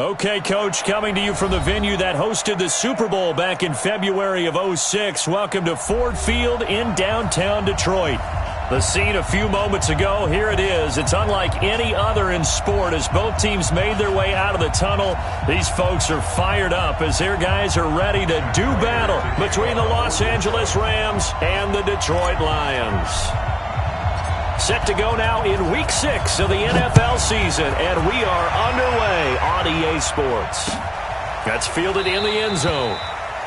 Okay, Coach, coming to you from the venue that hosted the Super Bowl back in February of '06. Welcome to Ford Field in downtown Detroit. The scene a few moments ago, here it is. It's unlike any other in sport as both teams made their way out of the tunnel. These folks are fired up as their guys are ready to do battle between the Los Angeles Rams and the Detroit Lions. Set to go now in Week 6 of the NFL season, and we are underway on EA Sports. That's fielded in the end zone.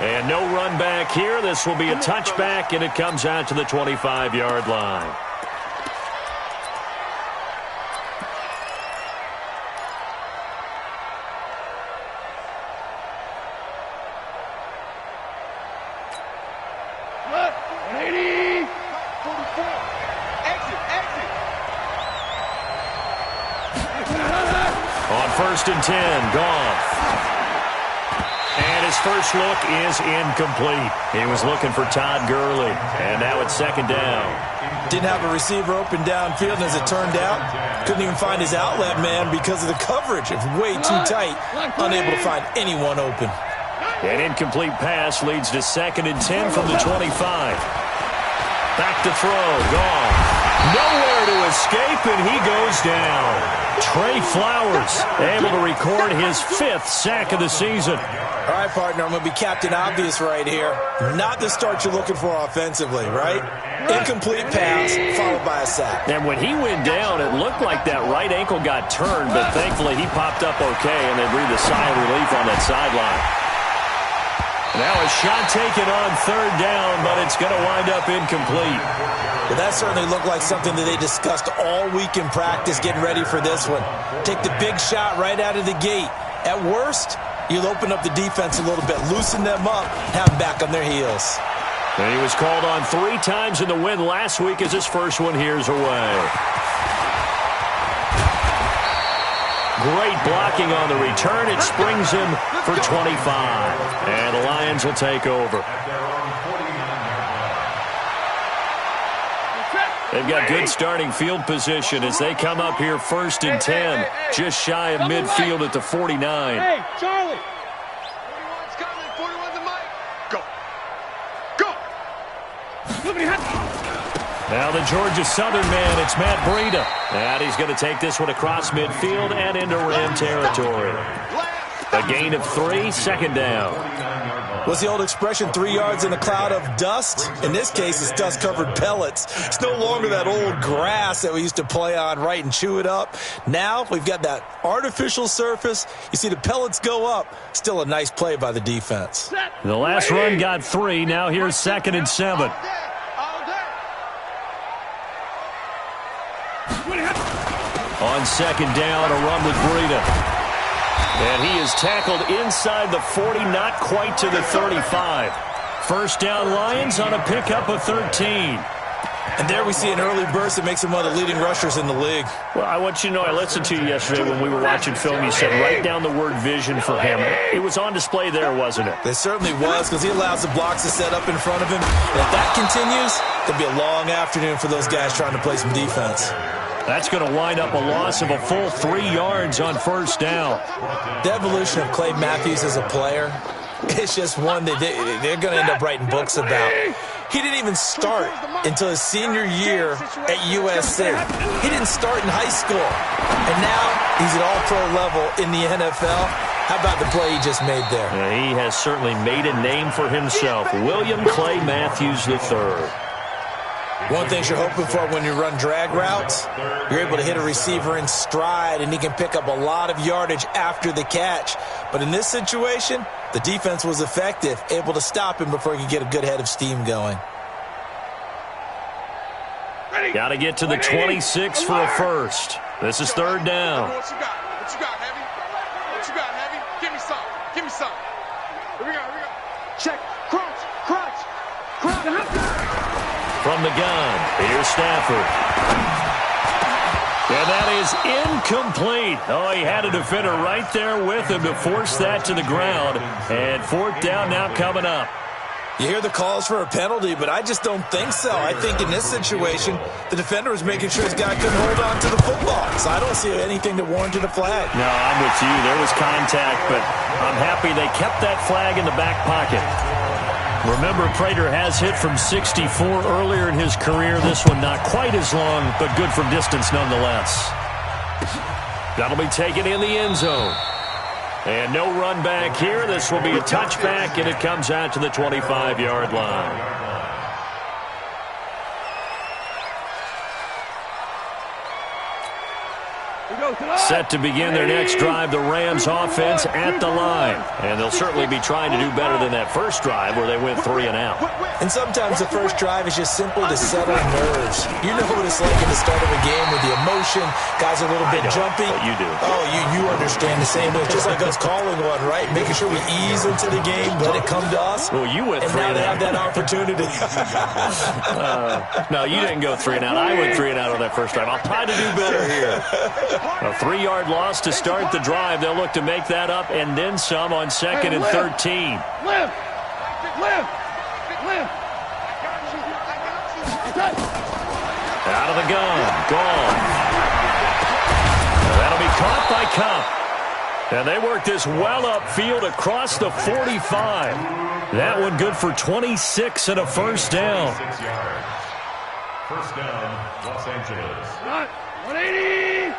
And no run back here. This will be a touchback, and it comes out to the 25-yard line. On 1st and 10, Goff. And his first look is incomplete. He was looking for Todd Gurley, and now it's 2nd down. Didn't have a receiver open downfield, and as it turned out, couldn't even find his outlet man because of the coverage. It's way too tight, unable to find anyone open. An incomplete pass leads to 2nd and 10 from the 25. Back to throw, Goff. Nowhere to escape, and he goes down. Trey Flowers able to record his 5th sack of the season. All right, partner, I'm going to be Captain Obvious right here. Not the start you're looking for offensively, right? Incomplete pass followed by a sack. And when he went down, it looked like that right ankle got turned, but thankfully he popped up okay, and they breathed a sigh of relief on that sideline. Now a shot taken on 3rd down, but it's going to wind up incomplete. Well, that certainly looked like something that they discussed all week in practice getting ready for this one. Take the big shot right out of the gate. At worst, you'll open up the defense a little bit, loosen them up, have them back on their heels. And he was called on 3 times in the win last week as his first one here's away. Great blocking on the return. It springs him for 25. And the Lions will take over. They've got good starting field position as they come up here 1st and 10, just shy of midfield at the 49. Hey, Charlie. 41's coming. 41's a mic. Go. Now the Georgia Southern man, it's Matt Breida. And he's going to take this one across midfield and into Ram territory. A gain of 3, 2nd down. What's the old expression, 3 yards in a cloud of dust? In this case, it's dust-covered pellets. It's no longer that old grass that we used to play on, right, and chew it up. Now we've got that artificial surface. You see the pellets go up. Still a nice play by the defense. The last run got 3. Now here's 2nd and 7. On 2nd down, a run with Breida. And he is tackled inside the 40, not quite to the 35. 1st down Lions on a pickup of 13. And there we see an early burst that makes him one of the leading rushers in the league. Well, I want you to know, I listened to you yesterday when we were watching film. You said write down the word vision for him. It was on display there, wasn't it? It certainly was, because he allows the blocks to set up in front of him. And if that continues, it'll be a long afternoon for those guys trying to play some defense. That's going to wind up a loss of a full 3 yards on 1st down. The evolution of Clay Matthews as a player, it's just one that they're going to end up writing books about. He didn't even start until his senior year at USC. He didn't start in high school. And now he's at all-pro level in the NFL. How about the play he just made there? Yeah, he has certainly made a name for himself. William Clay Matthews III. One thing you're hoping for when you run drag routes, you're able to hit a receiver in stride, and he can pick up a lot of yardage after the catch. But in this situation, the defense was effective, able to stop him before he could get a good head of steam going. Got to get to the 26 for a first. This is 3rd down. What you got? What you got, Heavy? What you got, Heavy? Give me some. Give me some. Here we go. Here we go. Check. Crunch. Crunch. Crunch. From the gun, here's Stafford. And that is incomplete. Oh, he had a defender right there with him to force that to the ground. And 4th down now coming up. You hear the calls for a penalty, but I just don't think so. I think in this situation, the defender was making sure his guy couldn't hold on to the football. So I don't see anything that warranted a flag. No, I'm with you. There was contact, but I'm happy they kept that flag in the back pocket. Remember, Prater has hit from 64 earlier in his career. This one not quite as long, but good from distance nonetheless. That'll be taken in the end zone. And no run back here. This will be a touchback, and it comes out to the 25-yard line. Set to begin their next drive, the Rams offense at the line. And they'll certainly be trying to do better than that first drive where they went 3 and out. And sometimes the first drive is just simply to settle nerves. You know what it's like at the start of a game with the emotion. Guys are a little bit jumpy. But you do. Oh, you understand the same way. Just like us calling one, right? Making sure we ease into the game, let it come to us. Well, you went 3 and out. And now they have that opportunity. No, you didn't go 3 and out. I went 3 and out on that first drive. I'll try to do better here. A 3-yard loss to start the drive. They'll look to make that up and then some on 2nd and 13. Out of the gun. Gone. That'll be caught by Cup. And they work this well upfield across the 45. That one good for 26 and a first down. First down, Los Angeles. 180.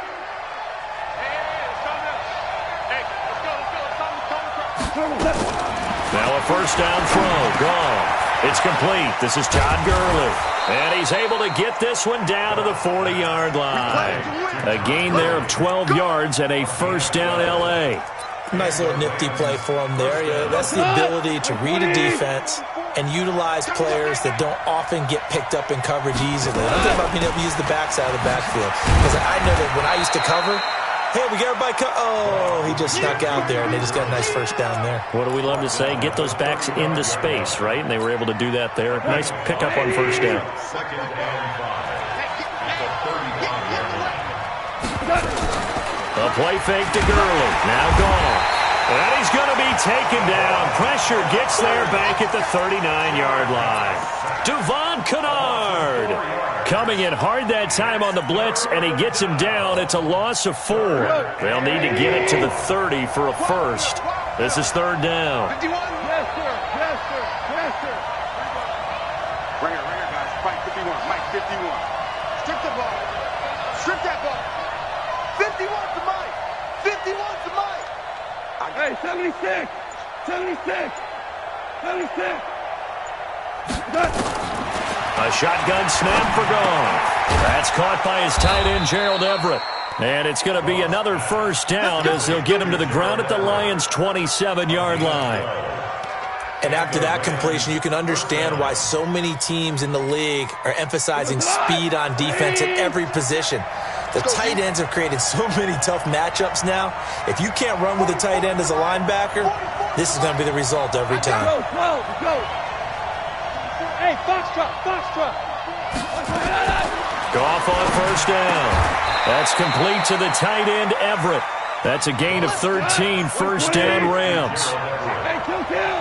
Now a first down throw. Gone. It's complete. This is Todd Gurley. And he's able to get this one down to the 40-yard line. A gain there of 12 yards and a first down L.A. Nice little nifty play for him there. Yeah, that's the ability to read a defense and utilize players that don't often get picked up in coverage easily. I'm talking about being able to use the backside of the backfield. Because I know that when I used to cover, hey, we got everybody oh, he just snuck out there, and they just got a nice first down there. What do we love to say? Get those backs into space, right? And they were able to do that there. Nice pickup on first down. Second and 5. A play fake to Gurley. Now gone. And he's going to be taken down. Pressure gets there back at the 39-yard line. Devon Kennard coming in hard that time on the blitz, and he gets him down. It's a loss of 4. They'll need to get it to the 30 for a first. This is third down. Yes, sir. Yes, sir. Yes, sir. Right here, guys. Mike 51. Mike 51. Strip the ball. Strip that ball. 51 to Mike. 51 to Mike. Hey, 76. 76. 76. A shotgun snap for Goff. That's caught by his tight end, Gerald Everett. And it's going to be another first down as they'll get him to the ground at the Lions' 27-yard line. And after that completion, you can understand why so many teams in the league are emphasizing speed on defense at every position. The tight ends have created so many tough matchups now. If you can't run with a tight end as a linebacker, this is going to be the result every time. Go. Hey, Foxtrot. Goff on first down. That's complete to the tight end, Everett. That's a gain of 13, first down Rams.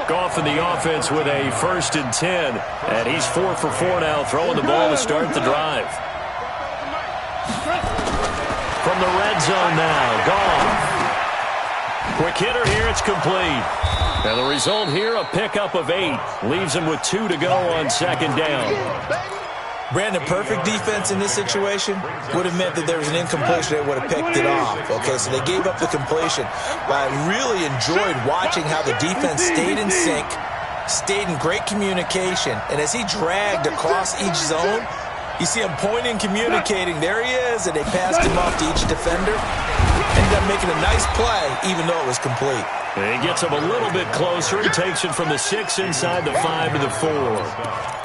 Goff in the offense with a 1st and 10. And he's 4 for 4 now, throwing the ball to start the drive. From the red zone now, Goff. Quick hitter here, it's complete. And the result here, a pickup of 8. Leaves him with 2 to go on second down. Brandon, perfect defense in this situation would have meant that there was an incompletion. They would have picked it off. Okay, so they gave up the completion. But I really enjoyed watching how the defense stayed in sync, stayed in great communication. And as he dragged across each zone, you see him pointing, communicating. There he is, and they passed him off to each defender. Ended up making a nice play, even though it was complete. And he gets him a little bit closer. He takes it from the 6 inside the 5 to the 4.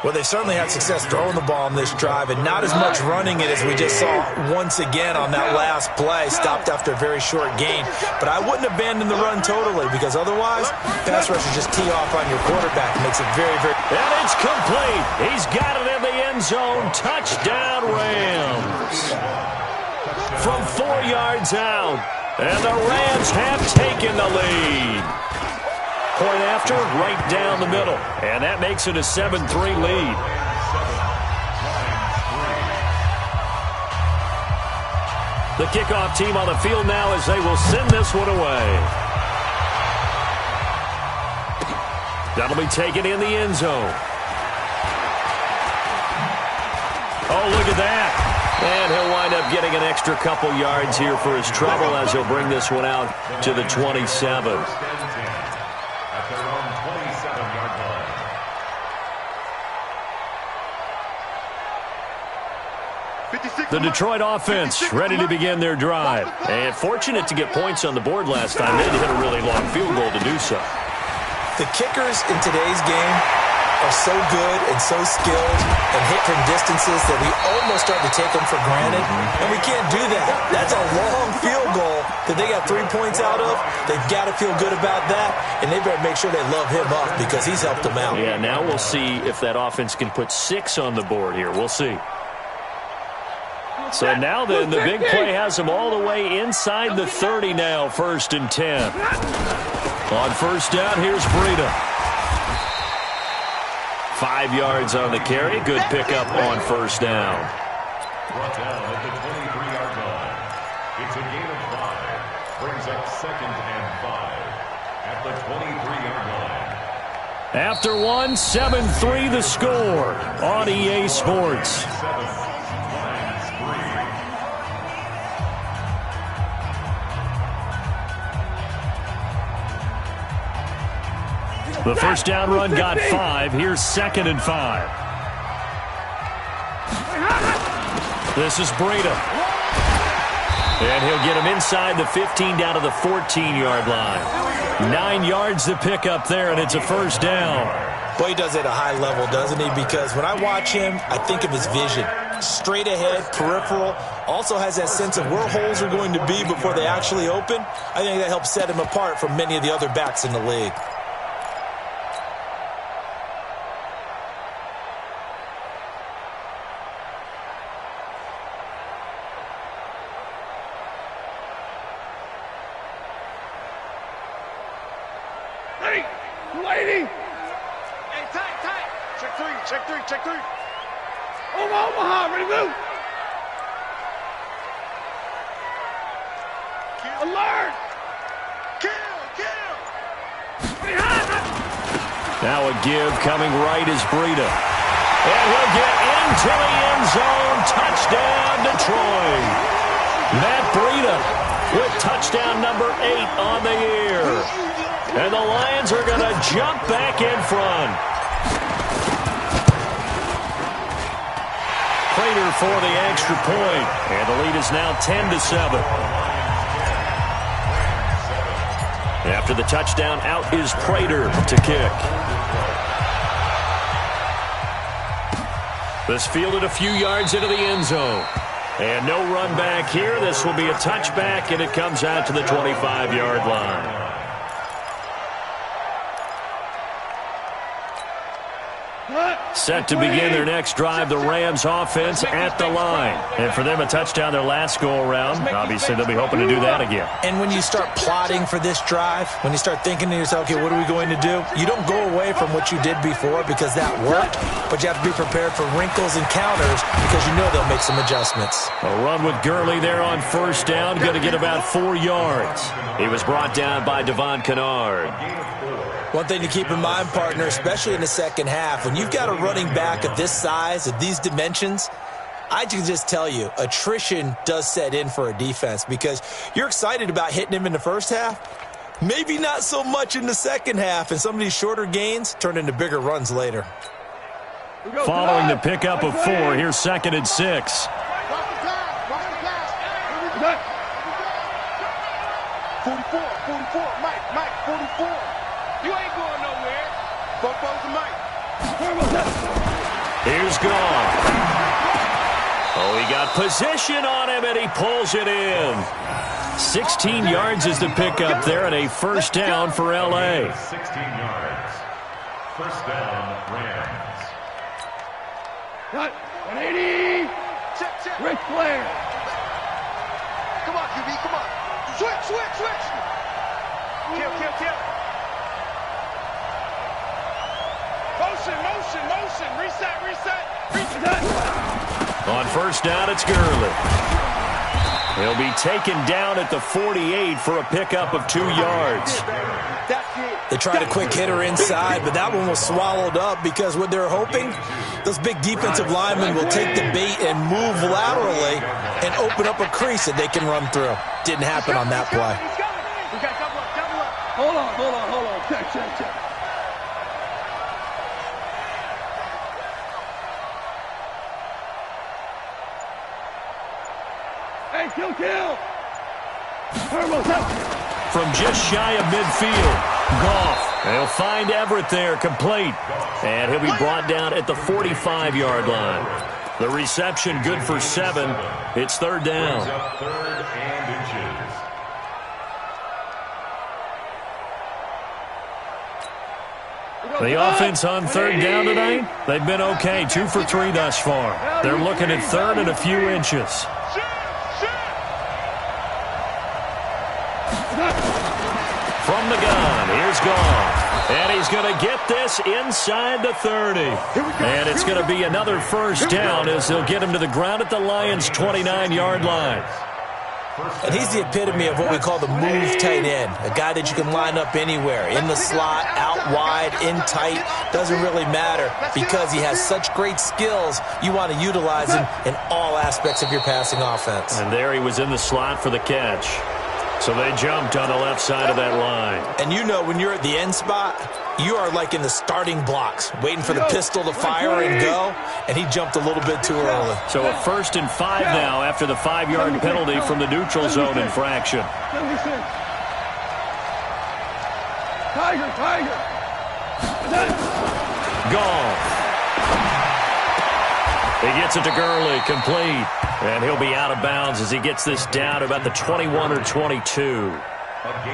Well, they certainly had success throwing the ball on this drive, and not as much running it as we just saw once again on that last play, stopped after a very short gain. But I wouldn't abandon the run totally, because otherwise, pass rushers just tee off on your quarterback. It makes it very, very... And it's complete. He's got it in the end zone. Touchdown, Rams. From 4 yards out, and the Rams have taken the lead. Point after, right down the middle. And that makes it a 7-3 lead. The kickoff team on the field now as they will send this one away. That'll be taken in the end zone. Oh, look at that. And he'll wind up getting an extra couple yards here for his trouble as he'll bring this one out to the 27. The Detroit offense ready to begin their drive. And fortunate to get points on the board last time. They had to hit a really long field goal to do so. The kickers in today's game are so good and so skilled and hit from distances that we almost start to take them for granted. And we can't do that. That's a long field goal that they got 3 points out of. They've got to feel good about that, and they better make sure they love him up because he's helped them out. Yeah, now we'll see if that offense can put 6 on the board here. We'll see. So now then, the big play has them all the way inside the 30 now, 1st and 10. On first down, here's Breida. 5 yards on the carry. Good pickup on first down. Brought down at the 23-yard line. It's a gain of 5. Brings up 2nd and 5 at the 23-yard line. After one, 7-3 the score on EA Sports. The first down run got 5. Here's 2nd and 5. This is Breida. And he'll get him inside the 15 down to the 14-yard line. 9 yards to pick up there, and it's a first down. Boy, he does it at a high level, doesn't he? Because when I watch him, I think of his vision. Straight ahead, peripheral. Also has that sense of where holes are going to be before they actually open. I think that helps set him apart from many of the other backs in the league. Check 3. Omaha, ready to move. Alert! Kill! Now a give coming right is Breida. And he'll get into the end zone. Touchdown, Detroit. Matt Breida with touchdown number 8 on the year. And the Lions are going to jump back in front. Prater for the extra point. And the lead is now 10-7. After the touchdown, out is Prater to kick. This fielded a few yards into the end zone. And no run back here. This will be a touchback, and it comes out to the 25-yard line. Set to begin their next drive, the Rams offense at the line. And for them, a touchdown their last go-around. Obviously, they'll be hoping to do that again. And when you start plotting for this drive, when you start thinking to yourself, okay, what are we going to do? You don't go away from what you did before because that worked, but you have to be prepared for wrinkles and counters because you know they'll make some adjustments. A run with Gurley there on first down, going to get about 4 yards. He was brought down by Devon Kennard. One thing to keep in mind, partner, especially in the second half, when you've got a running back of this size, of these dimensions, I can just tell you, attrition does set in for a defense because you're excited about hitting him in the first half, maybe not so much in the second half, and some of these shorter gains turn into bigger runs later. Following the pickup of 4, here's 2nd and 6. 44, Mike, 44. You ain't going nowhere. Bobo's the Mike. Here's gone. Oh, he got position on him, and he pulls it in. 16 yards is the pickup there, and a first down for L.A. 16 yards. First down, Rams. Cut. 180. Check. Ric Flair. Come on, QB, come on. Switch. Kill. Motion. Reset. On first down, it's Gurley. He'll be taken down at the 48 for a pickup of 2 yards. They tried a quick hitter inside, but that one was swallowed up because what they're hoping, those big defensive linemen will take the bait and move laterally and open up a crease that they can run through. Didn't happen on that play. We got double up. Hold on. Check. Hey, kill. From just shy of midfield, Goff. They'll find Everett there, complete. And he'll be brought down at the 45-yard line. The reception good for 7. It's third down. Third and inches. The offense on third down tonight, they've been okay. 2 for 3 thus far. They're looking at third and a few inches. From the gun, here's Goff. And he's going to get this inside the 30. And it's going to be another first down as they'll get him to the ground at the Lions' 29-yard line. And he's the epitome of what we call the move tight end, a guy that you can line up anywhere, in the slot, out wide, in tight, doesn't really matter because he has such great skills. You want to utilize him in all aspects of your passing offense. And there he was in the slot for the catch. So they jumped on the left side of that line. And you know when you're at the end spot, you are like in the starting blocks, waiting for the pistol to fire and go, and he jumped a little bit too early. So a 1st and 5 now after the 5-yard penalty from the neutral zone infraction. Tiger. Goff. He gets it to Gurley, complete. And he'll be out of bounds as he gets this down to about the 21 or 22.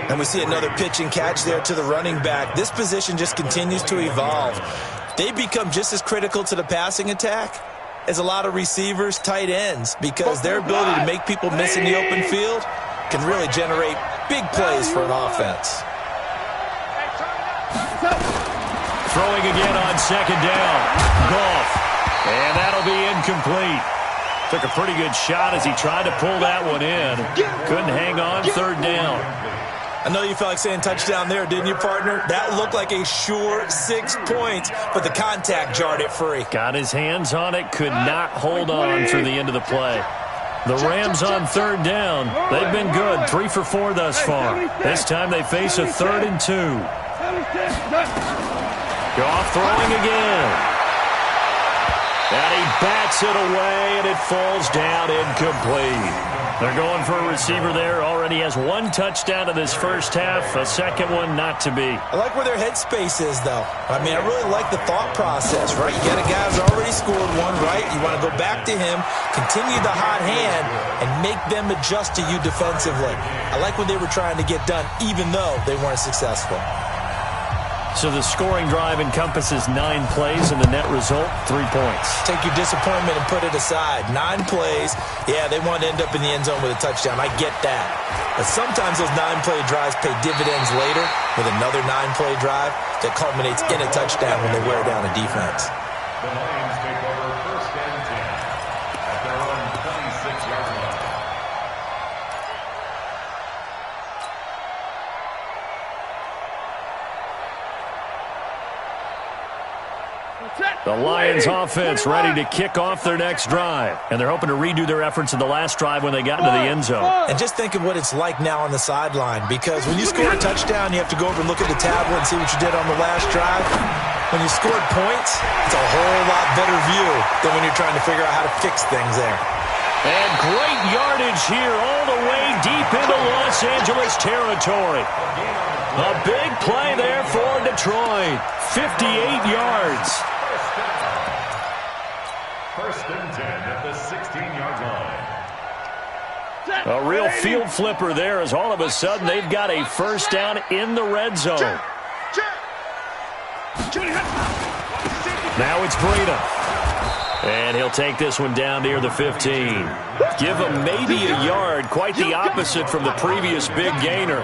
And we see another pitch and catch there to the running back. This position just continues to evolve. They become just as critical to the passing attack as a lot of receivers, tight ends, because their ability to make people miss in the open field can really generate big plays for an offense. Throwing again on second down. Goff. And that'll be incomplete. Took a pretty good shot as he tried to pull that one in. Couldn't hang on, third down. I know you felt like saying touchdown there, didn't you, partner? That looked like a sure 6 points, but the contact jarred it free. Got his hands on it, could not hold on through the end of the play. The Rams on third down. They've been good, 3 for 4 thus far. This time they face a 3rd and 2. Goff throwing again. And he bats it away, and it falls down incomplete. They're going for a receiver there. Already has 1 touchdown in this first half. A second one not to be. I like where their headspace is, though. I mean, I really like the thought process, right? You got a guy who's already scored 1, right? You want to go back to him, continue the hot hand, and make them adjust to you defensively. I like what they were trying to get done, even though they weren't successful. So the scoring drive encompasses 9 plays, and the net result, 3 points. Take your disappointment and put it aside. 9 plays, yeah, they want to end up in the end zone with a touchdown. I get that. But sometimes those 9-play drives pay dividends later with another 9-play drive that culminates in a touchdown when they wear down a defense. The Lions take over 1st and 10 at their own 26-yard line. The Lions offense ready to kick off their next drive. And they're hoping to redo their efforts in the last drive when they got into the end zone. And just think of what it's like now on the sideline, because when you score a touchdown, you have to go over and look at the tablet and see what you did on the last drive. When you scored points, it's a whole lot better view than when you're trying to figure out how to fix things there. And great yardage here all the way deep into Los Angeles territory. A big play there for Detroit. 58 yards. 1st and 10 at the 16-yard line. A real field flipper there as all of a sudden they've got a first down in the red zone. Now it's Breida. And he'll take this one down near the 15. Give him maybe a yard, quite the opposite from the previous big gainer.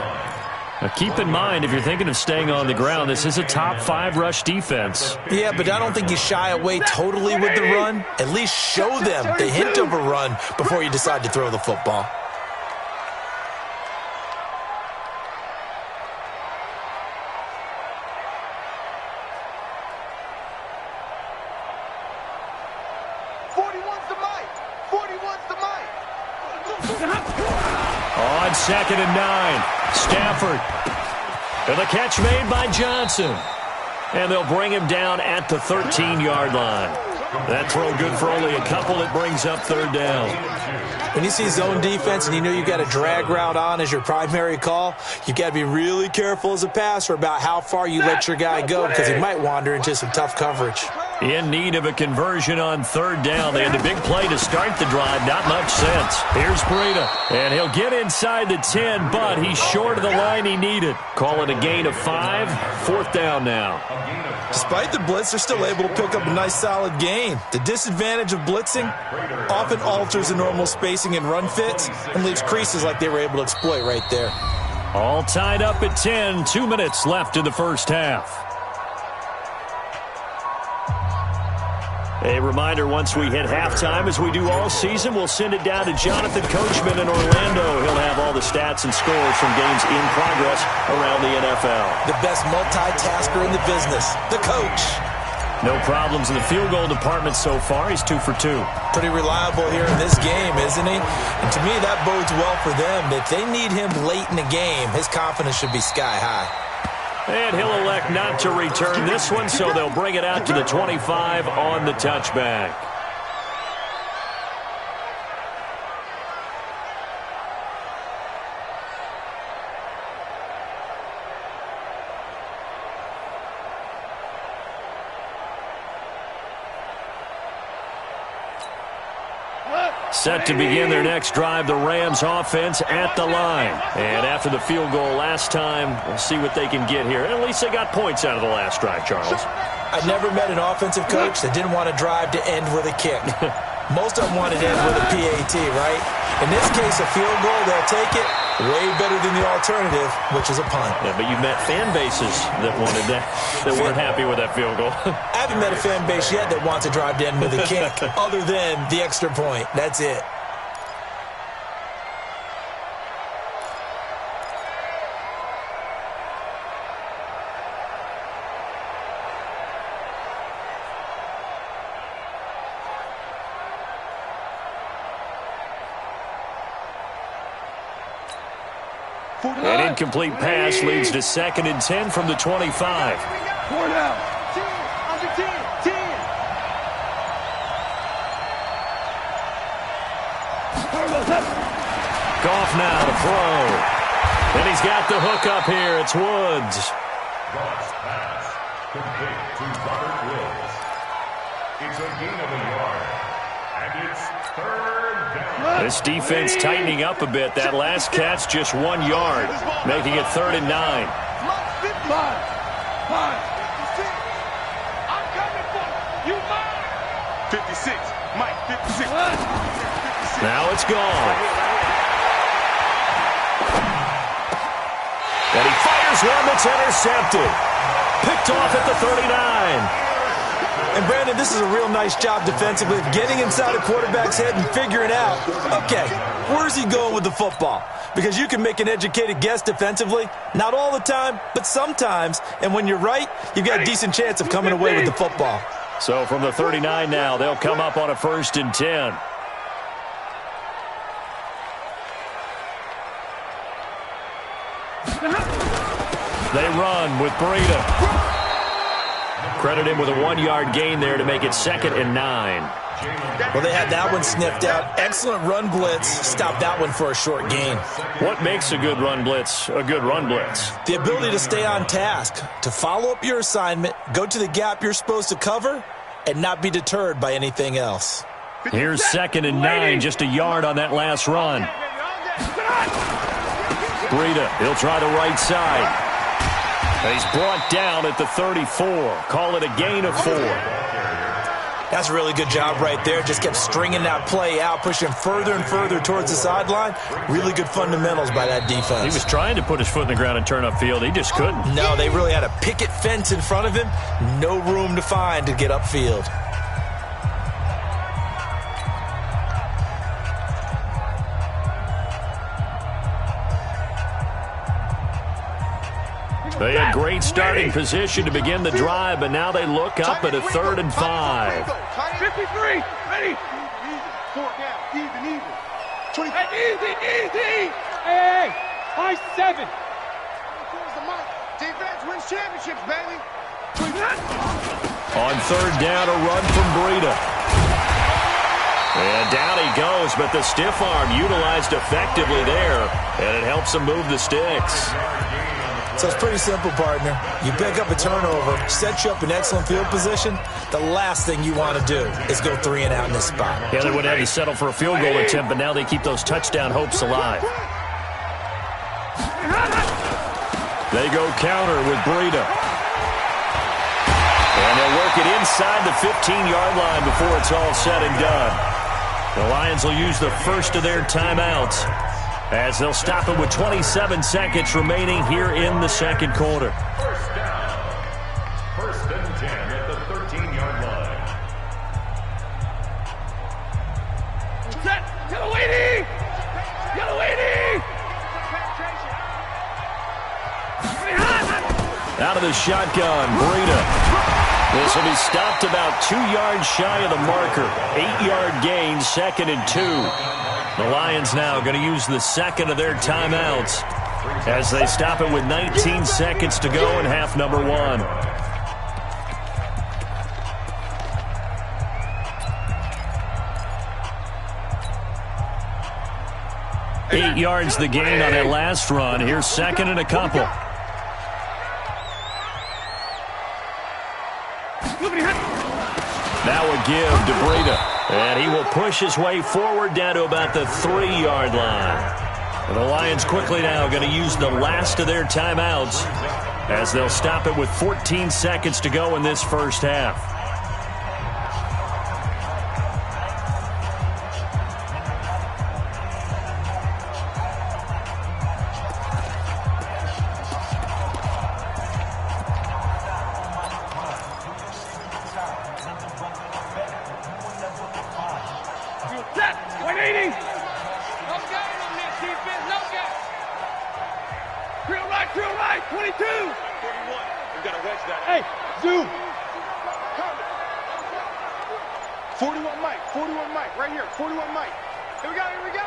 Now keep in mind, if you're thinking of staying on the ground, this is a top 5 rush defense. Yeah, but I don't think you shy away totally with the run. At least show them the hint of a run before you decide to throw the football. On 2nd and 9, Stafford. And the catch made by Johnson. And they'll bring him down at the 13-yard line. That throw good for only a couple. It brings up 3rd down. When you see zone defense and you know you got a drag route on as your primary call, you got to be really careful as a passer about how far you let your guy go because he might wander into some tough coverage. In need of a conversion on 3rd down. They had the big play to start the drive. Not much sense. Here's Breida. And he'll get inside the 10, but he's short of the line he needed. Call it a gain of 5. 4th down now. Despite the blitz, they're still able to pick up a nice solid gain. The disadvantage of blitzing often alters the normal spacing and run fits and leaves creases like they were able to exploit right there. All tied up at 10. 2 minutes left in the first half. A reminder, once we hit halftime, as we do all season, we'll send it down to Jonathan Coachman in Orlando. He'll have all the stats and scores from games in progress around the NFL. The best multitasker in the business, the coach. No problems in the field goal department so far. He's 2 for 2. Pretty reliable here in this game, isn't he? And to me, that bodes well for them. If they need him late in the game, his confidence should be sky high. And he'll elect not to return this one, so they'll bring it out to the 25 on the touchback. Set to begin their next drive, the Rams offense at the line. And after the field goal last time, we'll see what they can get here. At least they got points out of the last drive, Charles. I never met an offensive coach that didn't want to drive to end with a kick. Most of them wanted to end with a PAT, right? In this case, a field goal, they'll take it. Way better than the alternative, which is a punt. Yeah, but you've met fan bases that wanted that, that weren't happy with that field goal. I haven't met a fan base yet that wants to drive to end with a kick, other than the extra point. That's it. An incomplete pass leads to 2nd and 10 from the 25. 4 down. 10, under 10, 10. Goff now to throw. And he's got the hook up here. It's Woods. Goff's pass complete to Robert Woods. It's a gain of a yard. And it's 3rd down. This defense tightening up a bit. That last catch just 1 yard, making it 3rd and 9. 5. I'm coming for you. 56. Mike, 56. 56. Now it's gone. And he fires one that's intercepted. Picked off at the 39. And, Brandon, this is a real nice job defensively of getting inside a quarterback's head and figuring out, okay, where's he going with the football? Because you can make an educated guess defensively, not all the time, but sometimes. And when you're right, you've got a decent chance of coming away with the football. So from the 39 now, they'll come up on a 1st and 10. They run with Breida. Credit him with a 1-yard gain there to make it 2nd and 9. Well, they had that one sniffed out. Excellent run blitz. Stopped that one for a short gain. What makes a good run blitz a good run blitz? The ability to stay on task, to follow up your assignment, go to the gap you're supposed to cover, and not be deterred by anything else. Here's 2nd and 9, just a yard on that last run. Breida, he'll try the right side. And he's brought down at the 34. Call it a gain of 4. That's a really good job right there. Just kept stringing that play out, pushing further and further towards the sideline. Really good fundamentals by that defense. He was trying to put his foot in the ground and turn upfield. He just couldn't. No, they really had a picket fence in front of him. No room to find to get upfield. They had great starting position to begin the drive, but now they look up at a 3rd and 5. 53, ready. Four down, even. 20. Easy. Hey, high 7. Defense wins championships, baby. On 3rd down, a run from Breida. And down he goes, but the stiff arm utilized effectively there, and it helps him move the sticks. So it's pretty simple, partner. You pick up a turnover, set you up in excellent field position. The last thing you want to do is go 3 and out in this spot. Yeah, they would have to settle for a field goal attempt, but now they keep those touchdown hopes alive. They go counter with Breida. And they'll work it inside the 15-yard line before it's all said and done. The Lions will use the first of their timeouts, as they'll stop it with 27 seconds remaining here in the second quarter. First down. 1st and 10 at the 13-yard line. Set. Yellow 80. Out of the shotgun, Breida. This will be stopped about 2 yards shy of the marker. 8-yard gain, 2nd and 2. The Lions now going to use the second of their timeouts as they stop it with 19 seconds to go in half number 1. Eight yards the gain on that last run. Here's 2nd and a couple. Now a give to Breida. And he will push his way forward down to about the 3-yard line. And the Lions quickly now going to use the last of their timeouts as they'll stop it with 14 seconds to go in this first half. Drill right, 22. 41. We've got to wedge that. Hey, zoom. 41 Mike, right here. 41 Mike. Here we go.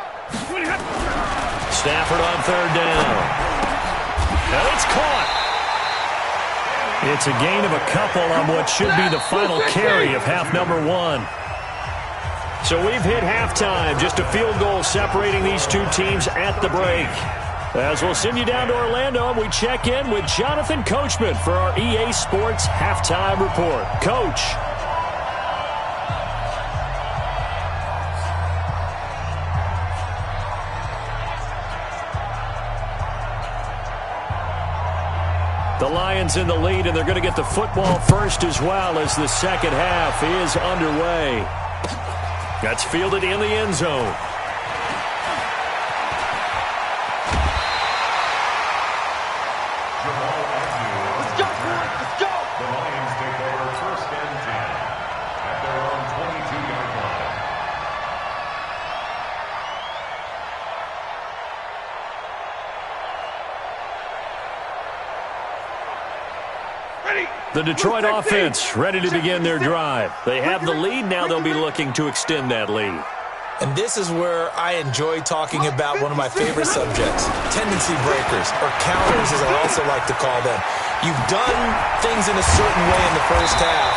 Stafford on 3rd down. And it's caught. It's a gain of a couple on what should be the final carry of half number 1. So we've hit halftime. Just a field goal separating these two teams at the break. As we'll send you down to Orlando, and we check in with Jonathan Coachman for our EA Sports Halftime Report. Coach. The Lions in the lead, and they're going to get the football first as well as the second half is underway. That's fielded in the end zone. The Detroit offense ready to begin their drive. They have the lead. Now they'll be looking to extend that lead. And this is where I enjoy talking about one of my favorite subjects, tendency breakers, or counters as I also like to call them. You've done things in a certain way in the first half,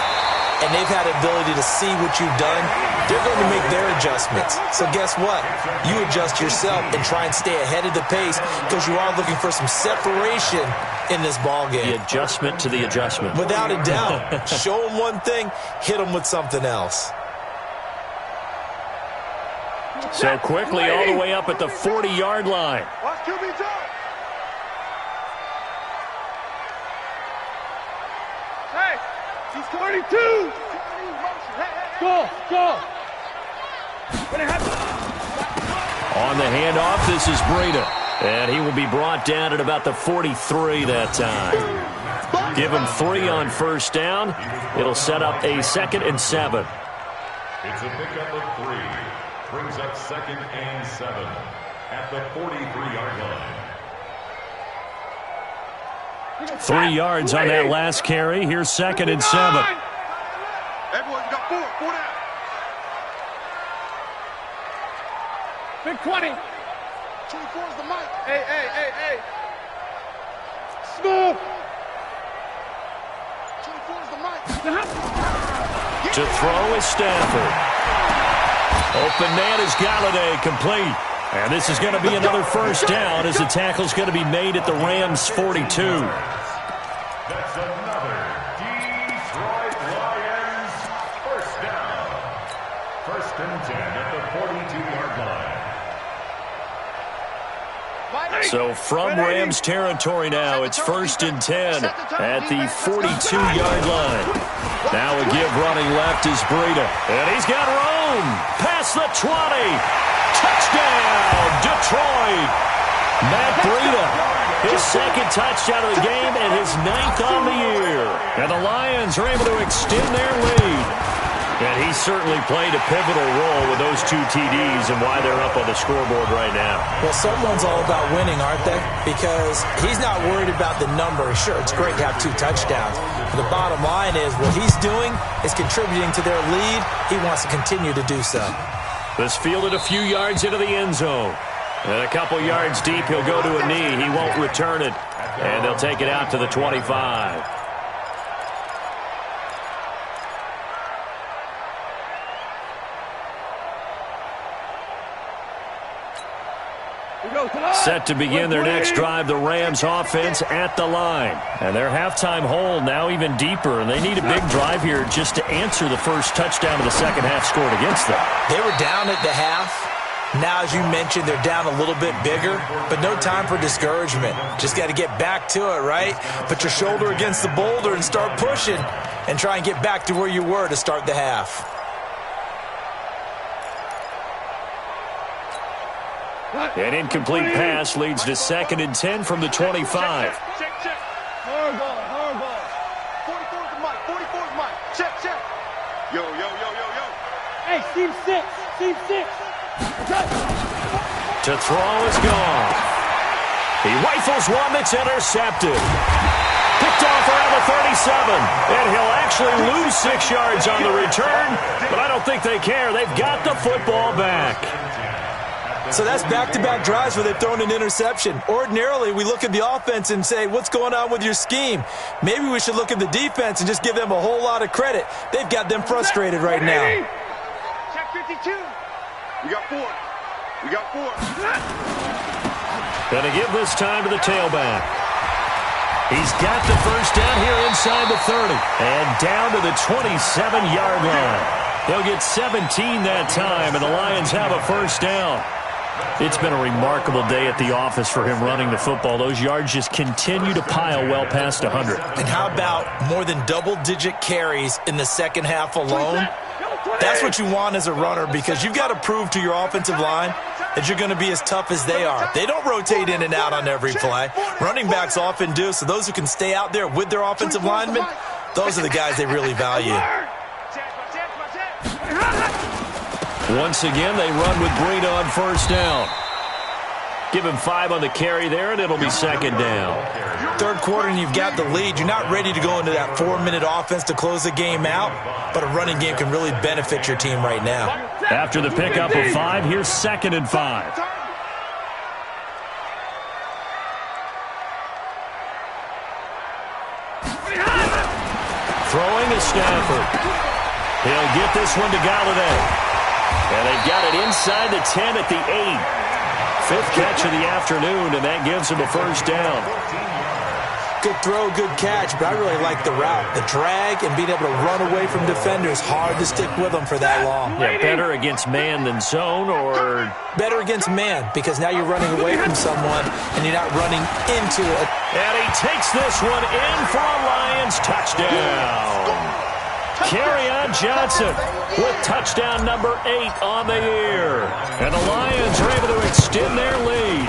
and they've had the ability to see what you've done. They're going to make their adjustments. So guess what? You adjust yourself and try and stay ahead of the pace because you are looking for some separation in this ball game. The adjustment to the adjustment. Without a doubt. Show them one thing, hit them with something else. So quickly all the way up at the 40-yard line. Watch QB talk. Hey, he's 32. Hey. On the handoff, this is Breida. And he will be brought down at about the 43 that time. Give him 3 on first down. It'll set up a 2nd and 7. It's a pickup of 3. Brings up 2nd and 7 at the 43-yard line. 3 yards on that last carry. Here's 2nd and 7. Everyone got 4 down. Big 20. 24 is the mic. Hey. Smooth. 24 is the mic. To throw is Stafford. Open man is Galladay, complete. And this is going to be another first down as the tackle's going to be made at the Rams' 42. That's another Detroit Lions first down. 1st and 10 at the 42-yard line. So from Rams territory now, it's 1st and 10 at the 42-yard line. Now a give running left is Breida. And he's got room. Past the 20. Touchdown, Detroit. Matt Breida, his 2nd touchdown of the game and his 9th on the year. And the Lions are able to extend their lead. And he certainly played a pivotal role with those 2 TDs and why they're up on the scoreboard right now. Well, someone's all about winning, aren't they? Because he's not worried about the number. Sure, it's great to have 2 touchdowns. But the bottom line is what he's doing is contributing to their lead. He wants to continue to do so. This fielded a few yards into the end zone. And a couple yards deep, he'll go to a knee. He won't return it. And they'll take it out to the 25. Set to begin their next drive, the Rams offense at the line. And their halftime hole now even deeper, and they need a big drive here just to answer the first touchdown of the second half scored against them. They were down at the half. Now, as you mentioned, they're down a little bit bigger, but no time for discouragement. Just got to get back to it, right? Put your shoulder against the boulder and start pushing and try and get back to where you were to start the half. An incomplete pass leads to 2nd and 10 from the 25. Check. Hard ball. 44 is the mic. 44 is the mic. Check. Yo. Hey, Steve 6. To throw is gone. He rifles one that's intercepted. Picked off around the 37. And he'll actually lose 6 yards on the return, but I don't think they care. They've got the football back. So that's back-to-back drives where they've thrown an interception. Ordinarily, we look at the offense and say, what's going on with your scheme? Maybe we should look at the defense and just give them a whole lot of credit. They've got them frustrated right now. Check 52. We got 4. Gonna give this time to the tailback. He's got the first down here inside the 30. And down to the 27-yard line. They'll get 17 that time, and the Lions have a first down. It's been a remarkable day at the office for him running the football. Those yards just continue to pile well past 100. And how about more than double-digit carries in the second half alone? That's what you want as a runner, because you've got to prove to your offensive line that you're going to be as tough as they are. They don't rotate in and out on every play. Running backs often do, so those who can stay out there with their offensive linemen, those are the guys they really value. Once again, they run with Breida on first down. Give him 5 on the carry there, and it'll be 2nd down. Third quarter, and you've got the lead. You're not ready to go into that 4-minute offense to close the game out, but a running game can really benefit your team right now. After the pickup of 5, here's 2nd and 5. Throwing is Stafford. He'll get this one to Galladay. And they've got it inside the 10 at the 8. 5th catch of the afternoon, and that gives him a first down. Good throw, good catch, but I really like the route. The drag and being able to run away from defenders, hard to stick with them for that long. Yeah, better against man than zone, or? Better against man, because now you're running away from someone and you're not running into it. And he takes this one in for a Lions touchdown. Kerryon Johnson with touchdown number 8 on the year. And the Lions are able to extend their lead.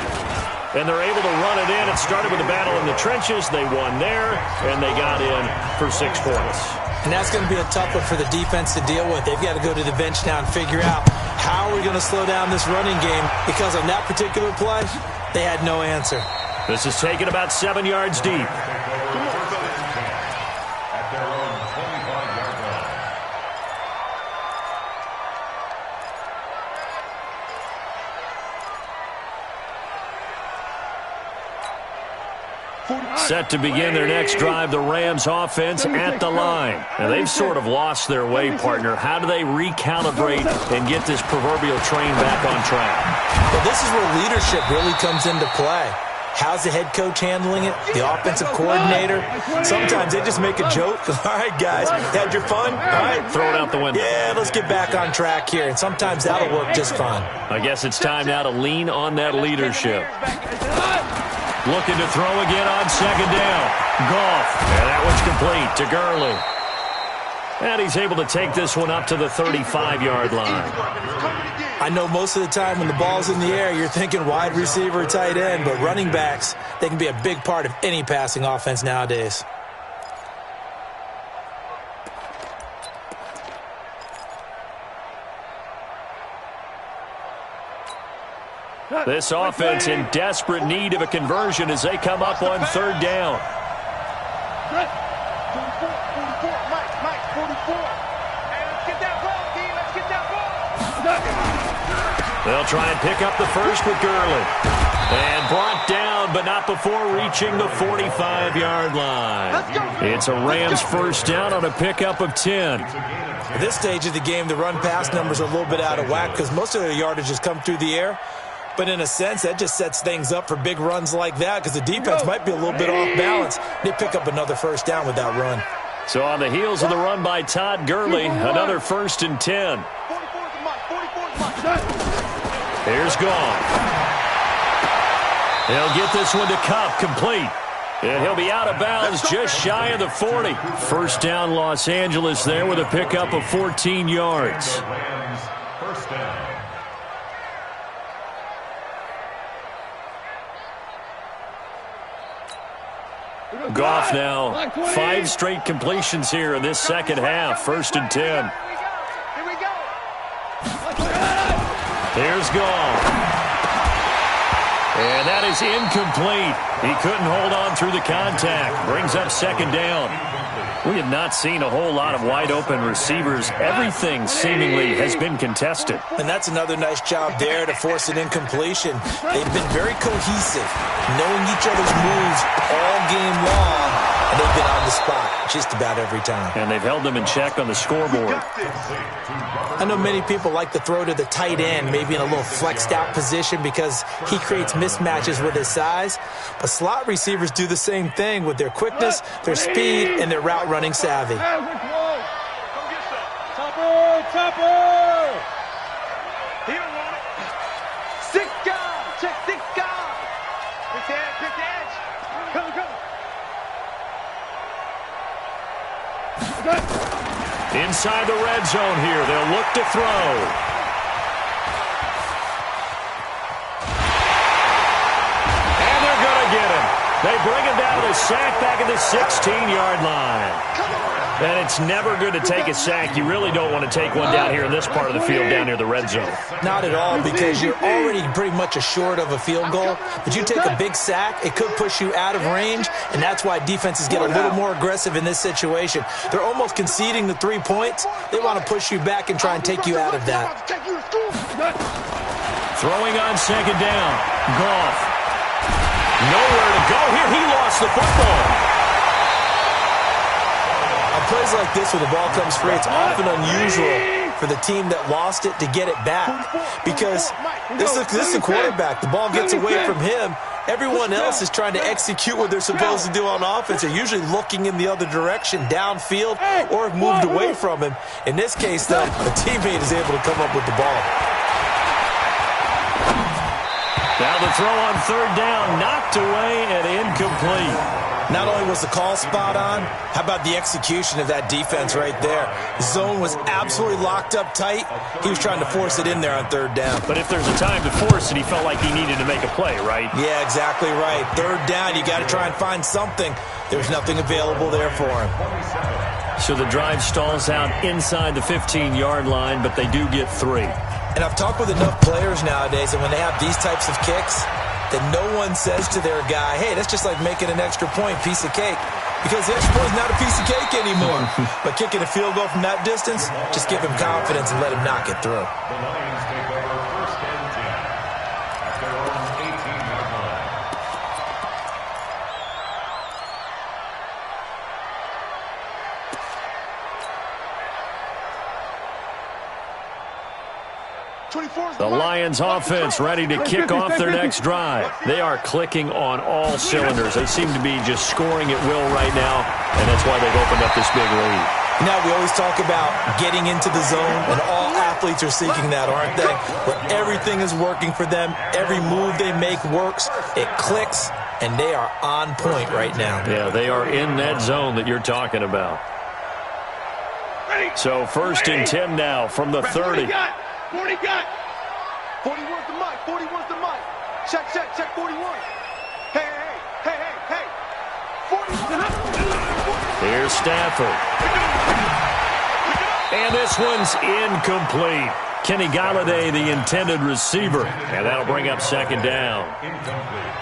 And they're able to run it in. It started with a battle in the trenches. They won there, and they got in for 6 points. And that's going to be a tough one for the defense to deal with. They've got to go to the bench now and figure out how are we going to slow down this running game, because on that particular play, they had no answer. This is taken about 7 yards deep. At their own 25-yard line. Set to begin their next drive, the Rams offense at the line. Now, they've sort of lost their way, partner. How do they recalibrate and get this proverbial train back on track? Well, this is where leadership really comes into play. How's the head coach handling it? The offensive coordinator? Sometimes they just make a joke. All right, guys, had your fun? All right, throw it out the window. Yeah, let's get back on track here. And sometimes that'll work just fine. I guess it's time now to lean on that leadership. Looking to throw again on second down. Goff. And that one's complete to Gurley. And he's able to take this one up to the 35-yard line. I know most of the time when the ball's in the air, you're thinking wide receiver, tight end, but running backs, they can be a big part of any passing offense nowadays. This offense in desperate need of a conversion as they come up on third down. 44, Mike, 44. Hey, let's get that ball, D. Let's get that ball. They'll try and pick up the first with Gurley. And brought down, but not before reaching the 45-yard line. It's a Rams first down on a pickup of 10. At this stage of the game, the run-pass numbers are a little bit out of whack because most of their yardage has come through the air. But in a sense, that just sets things up for big runs like that because the defense might be a little bit off balance. They pick up another first down with that run. So on the heels of the run by Todd Gurley, another 1st and 10. Here's Goff. He'll get this one to Kupp, complete. And he'll be out of bounds just shy of the 40. First down Los Angeles there with a pickup of 14 yards. First down. Goff now 5 straight completions here in this second half. 1st and 10. Here we go. Here's Goff. And that is incomplete. He couldn't hold on through the contact. Brings up second down. We have not seen a whole lot of wide-open receivers. Everything seemingly has been contested. And that's another nice job there to force an incompletion. They've been very cohesive, knowing each other's moves all game long, and they've been on the spot just about every time. And they've held them in check on the scoreboard. I know many people like to throw to the tight end, maybe in a little flexed out position because he creates mismatches with his size. But slot receivers do the same thing with their quickness, their speed, and their route running savvy. Topper! He don't want it. 6 guys. Check 6 guys. Pick the edge. Pick the edge. Come. Inside the red zone here. They'll look to throw. And they're going to get him. They bring him down to the sack back at the 16-yard line. And it's never good to take a sack. You really don't want to take one down here in this part of the field down near the red zone. Not at all, because you're already pretty much assured of a field goal. But you take a big sack, it could push you out of range, and that's why defenses get a little more aggressive in this situation. They're almost conceding the 3 points. They want to push you back and try and take you out of that. Throwing on second down. Goff. Nowhere to go here. He lost the football. Plays like this where the ball comes free, it's often unusual for the team that lost it to get it back because this is the quarterback. The ball gets away from him. Everyone else is trying to execute what they're supposed to do on offense. They're usually looking in the other direction, downfield, or have moved away from him. In this case, though, a teammate is able to come up with the ball. Down Now the throw on third down, knocked away and incomplete. Not only was the call spot on, how about the execution of that defense right there? Zone was absolutely locked up tight. He was trying to force it in there on third down. But if there's a time to force it, he felt like he needed to make a play, right? Yeah, exactly right. Third down, you got to try and find something. There's nothing available there for him. So the drive stalls out inside the 15-yard line, but they do get 3. And I've talked with enough players nowadays, and when they have these types of kicks, that no one says to their guy, hey, that's just like making an extra point, piece of cake. Because the extra point is not a piece of cake anymore. But kicking a field goal from that distance, just give him confidence and let him knock it through. The Lions take over first and 10 at their own 18-yard line. The Lions offense ready to kick off their next drive. They are clicking on all cylinders. They seem to be just scoring at will right now, and that's why they've opened up this big lead. Now, we always talk about getting into the zone, and all athletes are seeking that, aren't they? Where everything is working for them, every move they make works, it clicks, and they are on point right now. Yeah, they are in that zone that you're talking about. So first and 10 now from the 30. 40 got. 41's the mic. 41's the mic. Check, 41. Hey. 41. Here's Stafford. And this one's incomplete. Kenny Galladay, the intended receiver. And that'll bring up second down. Incomplete.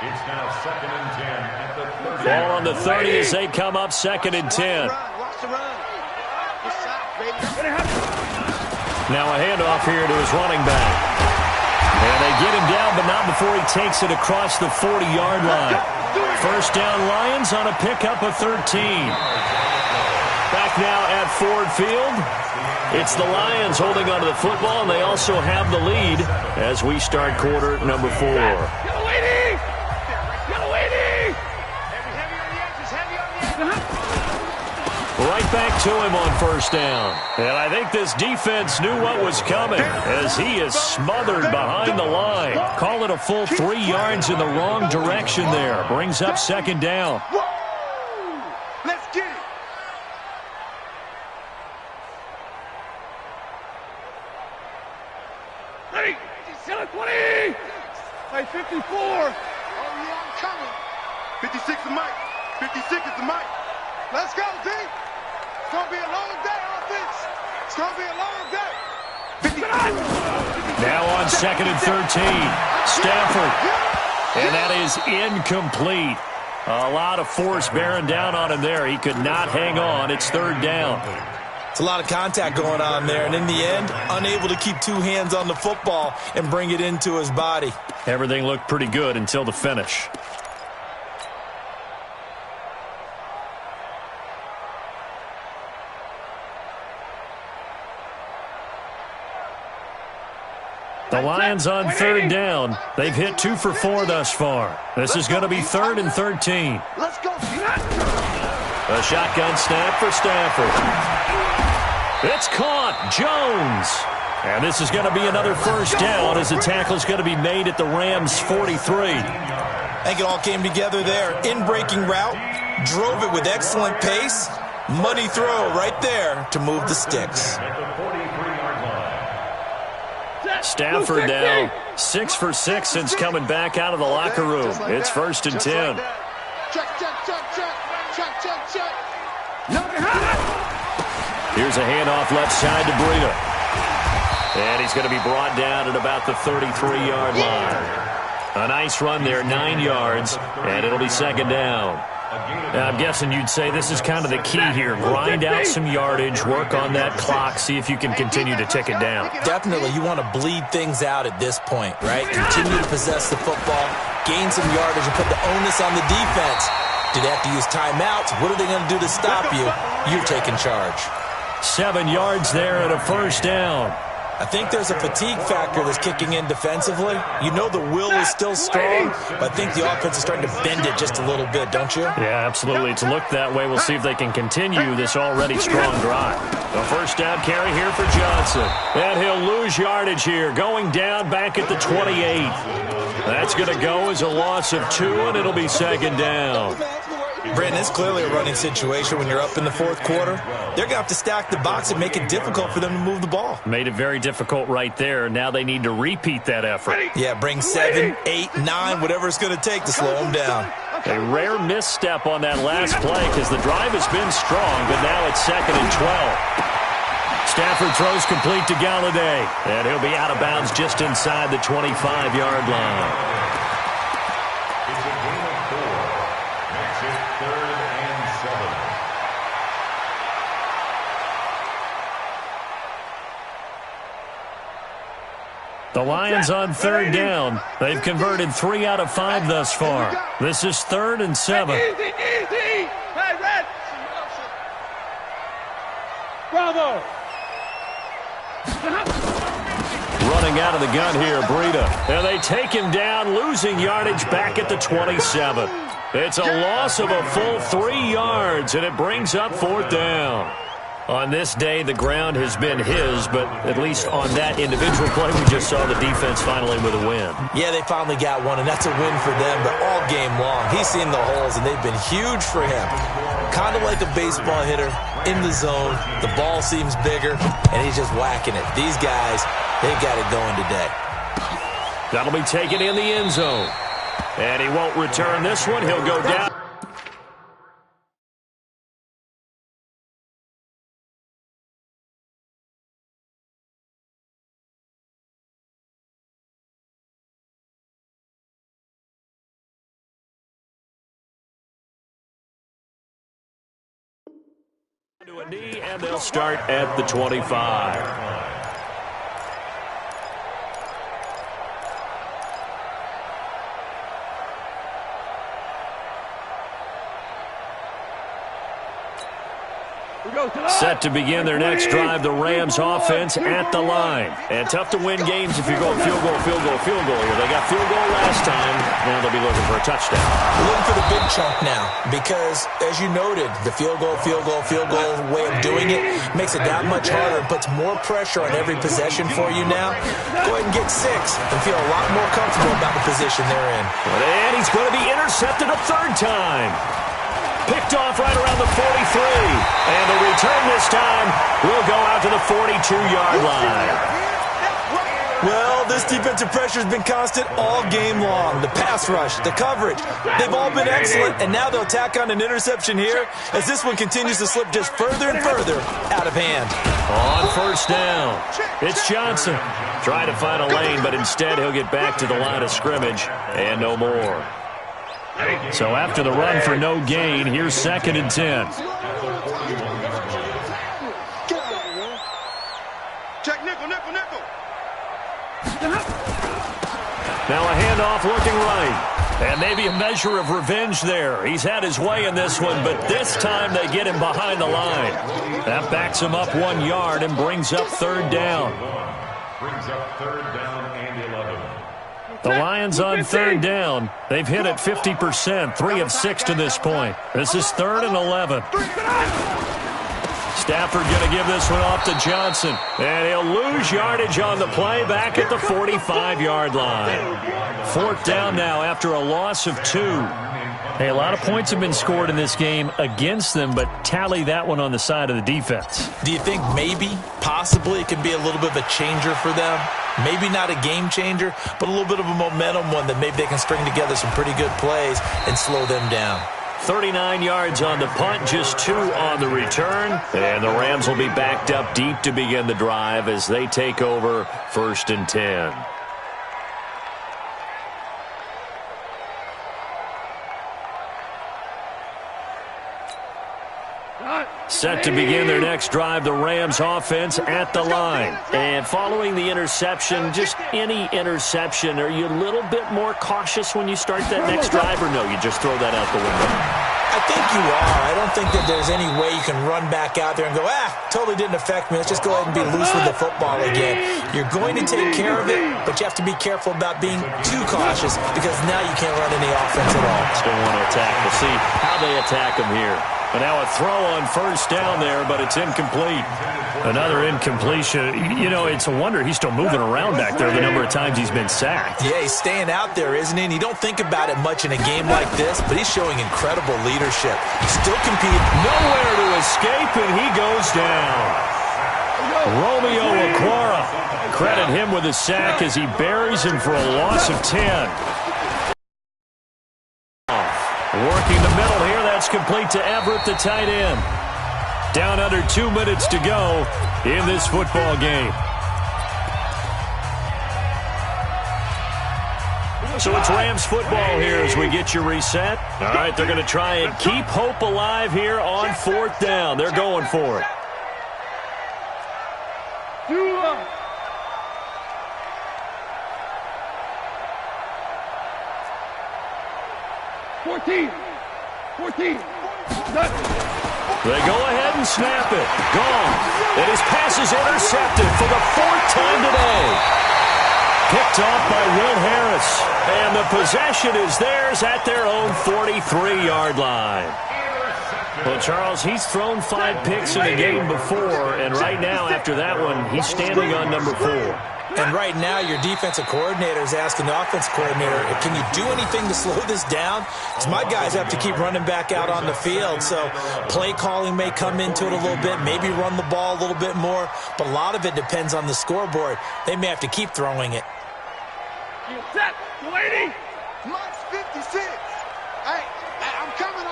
It's now second and 10 at the 30. Ball on the 30 as they come up second and 10. Watch the run. Good shot, baby. Now a handoff here to his running back. And they get him down, but not before he takes it across the 40-yard line. First down Lions on a pickup of 13. Back now at Ford Field. It's the Lions holding onto the football, and they also have the lead as we start quarter number 4. Yellow 80! Yellow 80! Heavy on the edges, heavy on the edges. Right back to him on first down. And I think this defense knew what was coming as he is smothered behind the line. Call it a full 3 yards in the wrong direction there. Brings up second down. Let's get it. Ready? 20. Hey, 54. Oh, yeah, I'm coming. 56 is Mike. 56 is the Mike. Let's go, D. It's going to be a long day, offense. It's going to be a long day. 50. Now on second and 13. Stafford. And that is incomplete. A lot of force bearing down on him there. He could not hang on. It's third down. It's a lot of contact going on there, and in the end, unable to keep 2 hands on the football and bring it into his body. Everything looked pretty good until the finish. The Lions on third down. They've hit 2 for 4 thus far. This is going to be third and 13. Let's go. A shotgun snap for Stafford. It's caught. Jones. And this is going to be another first down as the tackle's going to be made at the Rams' 43. I think it all came together there. In-breaking route, drove it with excellent pace. Money throw right there to move the sticks. Stafford now 6 for 6 since coming back out of the locker room. It's first and 10. Here's a handoff left side to Breida. And he's going to be brought down at about the 33-yard line. A nice run there, 9 yards, and it'll be second down. I'm guessing you'd say this is kind of the key here. Grind out some yardage, work on that clock, see if you can continue to tick it down. Definitely, you want to bleed things out at this point, right? Continue to possess the football, gain some yardage, and put the onus on the defense. Do they have to use timeouts? What are they going to do to stop you? You're taking charge. 7 yards there and a first down. I think there's a fatigue factor that's kicking in defensively. You know the will is still strong, but I think the offense is starting to bend it just a little bit, don't you? Yeah, absolutely. It's looked that way. We'll see if they can continue this already strong drive. The first down carry here for Johnson. And he'll lose yardage here, going down back at the 28. That's going to go as a loss of 2, and it'll be second down. Brandon, it's clearly a running situation when you're up in the fourth quarter. They're going to have to stack the box and make it difficult for them to move the ball. Made it very difficult right there. Now they need to repeat that effort. Yeah, bring 7, 8, 9, whatever it's going to take to slow them down. A rare misstep on that last play because the drive has been strong, but now it's 2nd and 12. Stafford throws complete to Galladay, and he'll be out of bounds just inside the 25-yard line. The Lions on third down. They've converted 3 out of 5 thus far. This is 3rd and 7. Easy. Hey, Red. Bravo. Running out of the gun here, Breida. And they take him down, losing yardage back at the 27. It's a loss of a full 3 yards, and it brings up 4th down. On this day, the ground has been his, but at least on that individual play, we just saw the defense finally with a win. Yeah, they finally got one, and that's a win for them, but all game long, he's seen the holes, and they've been huge for him. Kind of like a baseball hitter in the zone. The ball seems bigger, and he's just whacking it. These guys, they've got it going today. That'll be taken in the end zone. And he won't return this one. He'll go down. To a knee, and they'll start at the 25. Set to begin their next drive, the Rams offense at the line. And tough to win games if you're going field goal here. They got field goal last time. Now they'll be looking for a touchdown. We're looking for the big chunk now because, as you noted, the field goal way of doing it makes it that much harder and puts more pressure on every possession for you now. Go ahead and get 6 and feel a lot more comfortable about the position they're in. And he's going to be intercepted a 3rd time. Picked off right around the 43. And the return this time will go out to the 42-yard line. Well, this defensive pressure has been constant all game long. The pass rush, the coverage, they've all been excellent, and now they'll tack on an interception here as this one continues to slip just further and further out of hand. On first down, it's Johnson. Trying to find a lane, but instead he'll get back to the line of scrimmage and no more. So after the run for no gain, here's 2nd and 10. Check nickel. Now a handoff looking right. And maybe a measure of revenge there. He's had his way in this one, but this time they get him behind the line. That backs him up 1 yard and brings up 3rd down. Brings up 3rd down and 11. The Lions on 3rd down. They've hit it 50%, 3 of 6 to this point. This is 3rd and 11. Stafford going to give this one off to Johnson. And he'll lose yardage on the play back at the 45-yard line. 4th down now after a loss of 2. Hey, a lot of points have been scored in this game against them, but tally that one on the side of the defense. Do you think maybe, possibly, it could be a little bit of a changer for them? Maybe not a game changer, but a little bit of a momentum one that maybe they can string together some pretty good plays and slow them down. 39 yards on the punt, just 2 on the return. And the Rams will be backed up deep to begin the drive as they take over 1st and 10. Set to begin their next drive, the Rams offense at the line. And following the interception, just any interception, are you a little bit more cautious when you start that next drive, or no, you just throw that out the window? I think you are. I don't think that there's any way you can run back out there and go, totally didn't affect me. Let's just go ahead and be loose with the football again. You're going to take care of it, but you have to be careful about being too cautious because now you can't run any offense at all. Still want to attack. We'll see how they attack him here. And now a throw on first down there, but it's incomplete. Another incompletion. You know, it's a wonder he's still moving around back there the number of times he's been sacked. Yeah, he's staying out there, isn't he? And you don't think about it much in a game like this, but he's showing incredible leadership. Still competing. Nowhere to escape, and he goes down. Romeo Okwara. Credit him with a sack as he buries him for a loss of 10. Working the middle here. That's complete to Everett, the tight end. Down under 2 minutes to go in this football game. So it's Rams football here as we get you reset. All right, they're going to try and keep hope alive here on fourth down. They're going for it. 14. They go ahead and snap it. Gone. And his pass is intercepted for the fourth time today. Picked off by Will Harris. And the possession is theirs at their own 43-yard line. Well, Charles, he's thrown 5 picks in a game before, and right now, after that one, he's standing on number 4. And right now, your defensive coordinator is asking the offensive coordinator, can you do anything to slow this down? Because my guys have to keep running back out on the field. So play calling may come into it a little bit, maybe run the ball a little bit more. But a lot of it depends on the scoreboard. They may have to keep throwing it. Set, lady. March 56. Hey, I'm coming.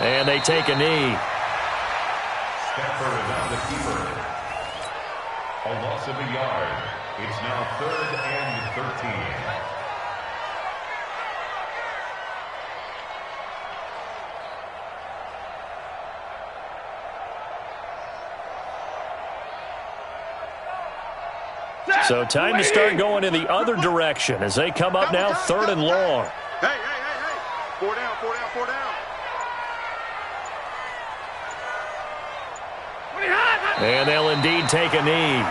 And they take a knee. Stepper is on the keeper. A loss of a yard. It's now 3rd and 13. So time to start going in the other direction as they come up now 3rd and long. Hey. 4 down. And they'll indeed take a knee.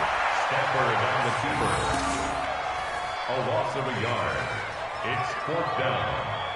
Stepper is on the keeper. A loss of a yard. It's 4th down.